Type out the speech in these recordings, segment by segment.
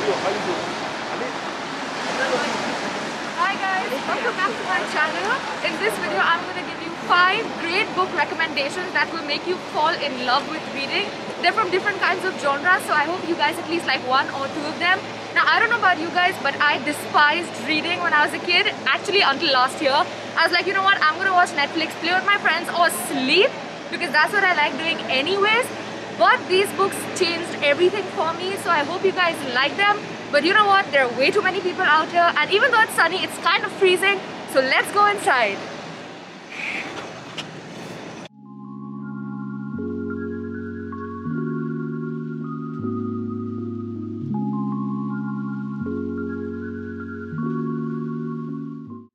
Hi guys, welcome back to my channel. In this video, I'm going to give you 5 great book recommendations that will make you fall in love with reading. They're from different kinds of genres, so I hope you guys at least like 1 or 2 of them. Now, I don't know about you guys, but I despised reading when I was a kid, actually until last year. I was like, you know what, I'm going to watch Netflix, play with my friends or sleep, because that's what I like doing anyways. But these books changed everything for me, so I hope you guys like them. But you know what, there are way too many people out here, and even though it's sunny, it's kind of freezing, so let's go inside.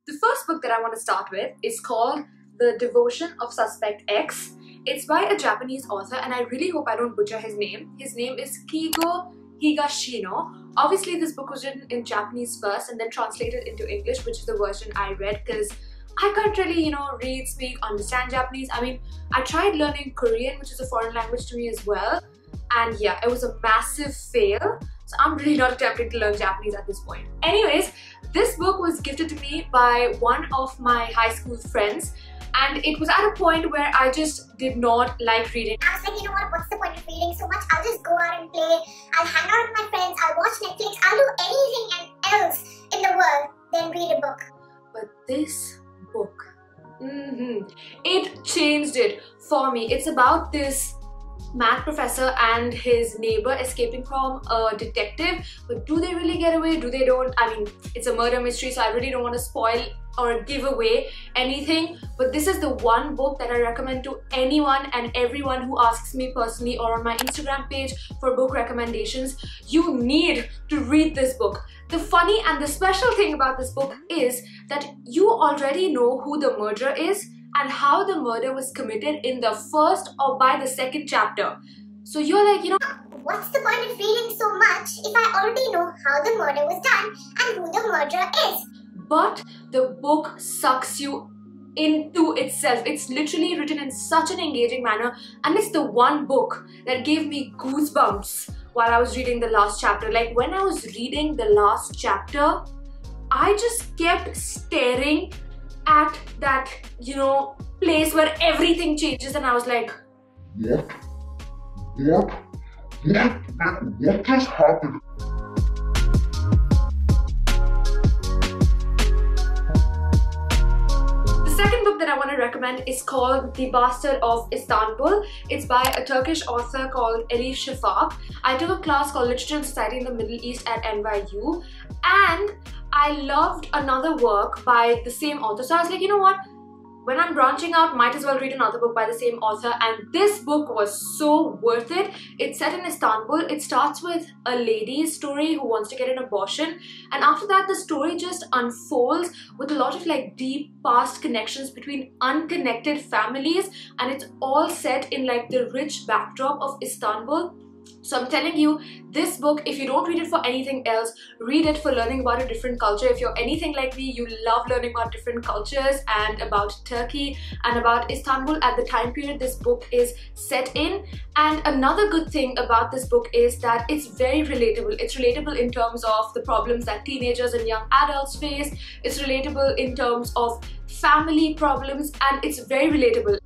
The first book that I want to start with is called The Devotion of Suspect X. It's by a Japanese author, and I really hope I don't butcher his name. His name is Kigo Higashino. Obviously, this book was written in Japanese first and then translated into English, which is the version I read, because I can't really, read, speak, understand Japanese. I mean, I tried learning Korean, which is a foreign language to me as well, and yeah, it was a massive fail. So I'm really not attempting to learn Japanese at this point. Anyways, this book was gifted to me by one of my high school friends, and it was at a point where I just did not like reading. I was like, you know what, what's the point of reading so much? I'll just go out and play, I'll hang out with my friends, I'll watch Netflix, I'll do anything else in the world than read a book. But this book, it changed it for me. It's about this math professor and his neighbor escaping from a detective. But do they really get away? Do they don't? I mean, it's a murder mystery, so I really don't want to spoil or give away anything. But this is the one book that I recommend to anyone and everyone who asks me personally or on my Instagram page for book recommendations. You need to read this book. The funny and the special thing about this book is that you already know who the murderer is and how the murder was committed in the first or by the second chapter. So you're like, what's the point of reading so much if I already know how the murder was done and who the murderer is? But the book sucks you into itself. It's literally written in such an engaging manner, and it's the one book that gave me goosebumps while I was reading the last chapter. Like, when I was reading the last chapter, I just kept staring at that, place where everything changes, and I was like, What just happened? The second book that I want to recommend is called The Bastard of Istanbul. It's by a Turkish author called Elif Shafak. I took a class called Literature and Society in the Middle East at NYU, and I loved another work by the same author. So I was like, you know what? When I'm branching out, might as well read another book by the same author, and this book was so worth it. It's set in Istanbul. It starts with a lady's story who wants to get an abortion, and after that the story just unfolds with a lot of deep past connections between unconnected families, and it's all set in the rich backdrop of Istanbul. So I'm telling you, this book, if you don't read it for anything else, read it for learning about a different culture. If you're anything like me, you love learning about different cultures and about Turkey and about Istanbul at the time period this book is set in. And another good thing about this book is that it's very relatable. It's relatable in terms of the problems that teenagers and young adults face. It's relatable in terms of family problems, and it's very relatable.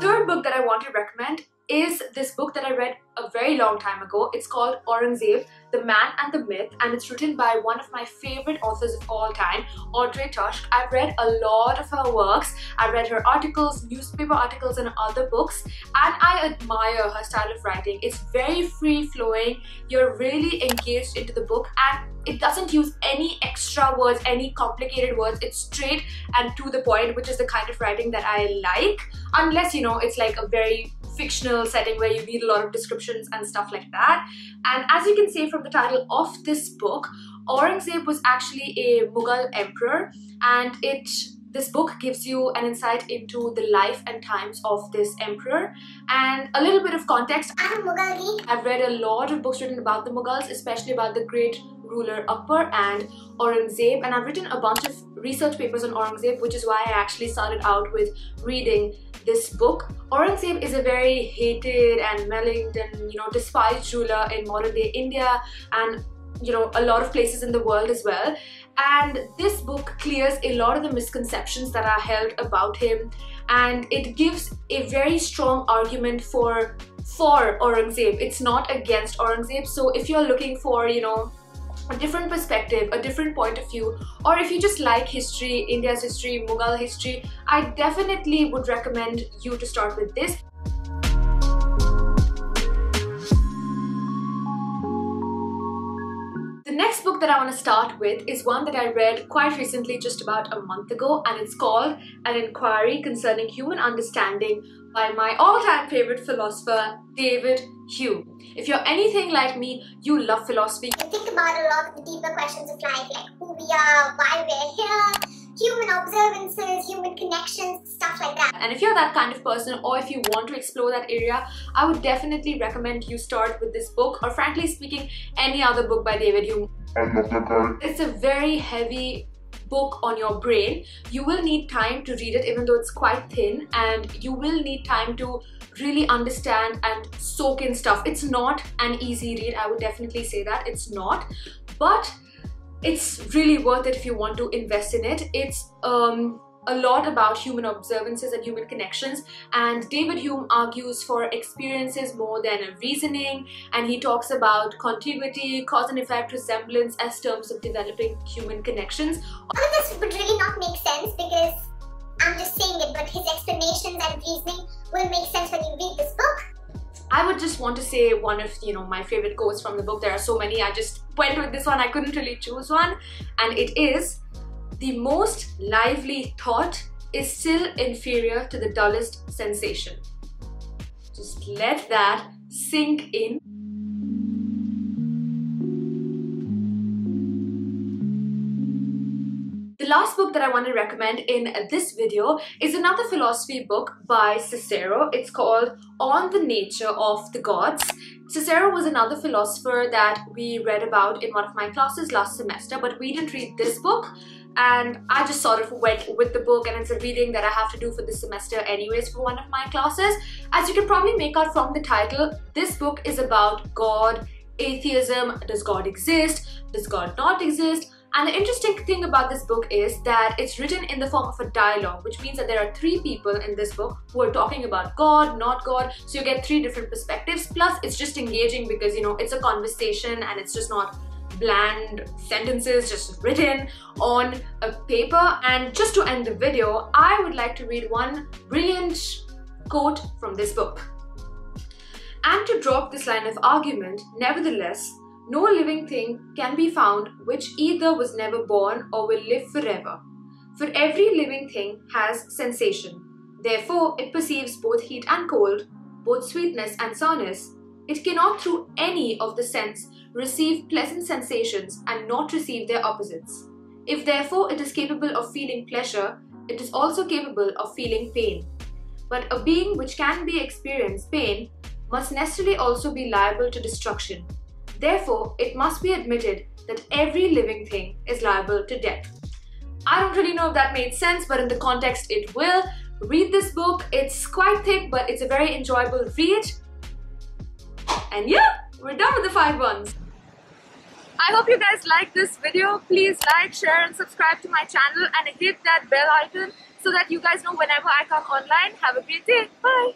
Third book that I want to recommend is this book that I read a very long time ago. It's called Aurangzeb, The Man and the Myth, and it's written by one of my favorite authors of all time, Audrey Toshk. I've read a lot of her works. I've read her articles, newspaper articles, and other books, and I admire her style of writing. It's very free-flowing. You're really engaged into the book, and it doesn't use any extra words, any complicated words. It's straight and to the point, which is the kind of writing that I like, unless, it's a very fictional setting where you need a lot of descriptions and stuff like that. And as you can see from the title of this book, Aurangzeb was actually a Mughal emperor, and this book gives you an insight into the life and times of this emperor and a little bit of context. I'm a Mughal geek. I've read a lot of books written about the Mughals, especially about the great ruler Akbar and Aurangzeb, and I've written a bunch of research papers on Aurangzeb, which is why I actually started out with reading this book. Aurangzeb is a very hated and maligned and despised ruler in modern day India and a lot of places in the world as well. And this book clears a lot of the misconceptions that are held about him, and it gives a very strong argument for Aurangzeb. It's not against Aurangzeb. So if you're looking for a different perspective, a different point of view, or if you just like history, India's history, Mughal history, I definitely would recommend you to start with this. The next book that I want to start with is one that I read quite recently, just about a month ago, and it's called An Inquiry Concerning Human Understanding by my all-time favorite philosopher, David Hume. If you're anything like me, you love philosophy. You think about a lot of the deeper questions of life, like who we are, why we're here, human observances, human connections, stuff like that. And if you're that kind of person, or if you want to explore that area, I would definitely recommend you start with this book, or frankly speaking, any other book by David Hume. I love that guy. It's a very heavy book on your brain. You will need time to read it, even though it's quite thin, and you will need time to really understand and soak in stuff. It's not an easy read, I would definitely say that. It's not, but it's really worth it if you want to invest in it. It's a lot about human observances and human connections, and David Hume argues for experiences more than reasoning, and he talks about contiguity, cause and effect, resemblance as terms of developing human connections. All of this would really not make sense because I'm just saying it, but his explanations and reasoning will make sense when you read this book. I would just want to say one of my favorite quotes from the book. There are so many, I just went with this one. I couldn't really choose one, and it is, "The most lively thought is still inferior to the dullest sensation." Just let that sink in. The last book that I want to recommend in this video is another philosophy book by Cicero. It's called On the Nature of the Gods. Cicero was another philosopher that we read about in one of my classes last semester, but we didn't read this book, and I just sort of went with the book, and it's a reading that I have to do for this semester anyways for one of my classes. As you can probably make out from the title, this book is about God, atheism. Does God exist? Does God not exist? And the interesting thing about this book is that it's written in the form of a dialogue, which means that there are three people in this book who are talking about God, not God. So you get three different perspectives. Plus, it's just engaging because, it's a conversation and it's just not bland sentences just written on a paper. And just to end the video, I would like to read one brilliant quote from this book. "And to drop this line of argument, nevertheless, no living thing can be found which either was never born or will live forever. For every living thing has sensation. Therefore, it perceives both heat and cold, both sweetness and sourness. It cannot through any of the sense receive pleasant sensations and not receive their opposites. If therefore it is capable of feeling pleasure, it is also capable of feeling pain. But a being which can be experienced pain must necessarily also be liable to destruction. Therefore, it must be admitted that every living thing is liable to death." I don't really know if that made sense, but in the context it will. Read this book. It's quite thick, but it's a very enjoyable read. And yeah, we're done with the 5 ones. I hope you guys liked this video. Please like, share and subscribe to my channel and hit that bell icon so that you guys know whenever I come online. Have a great day. Bye.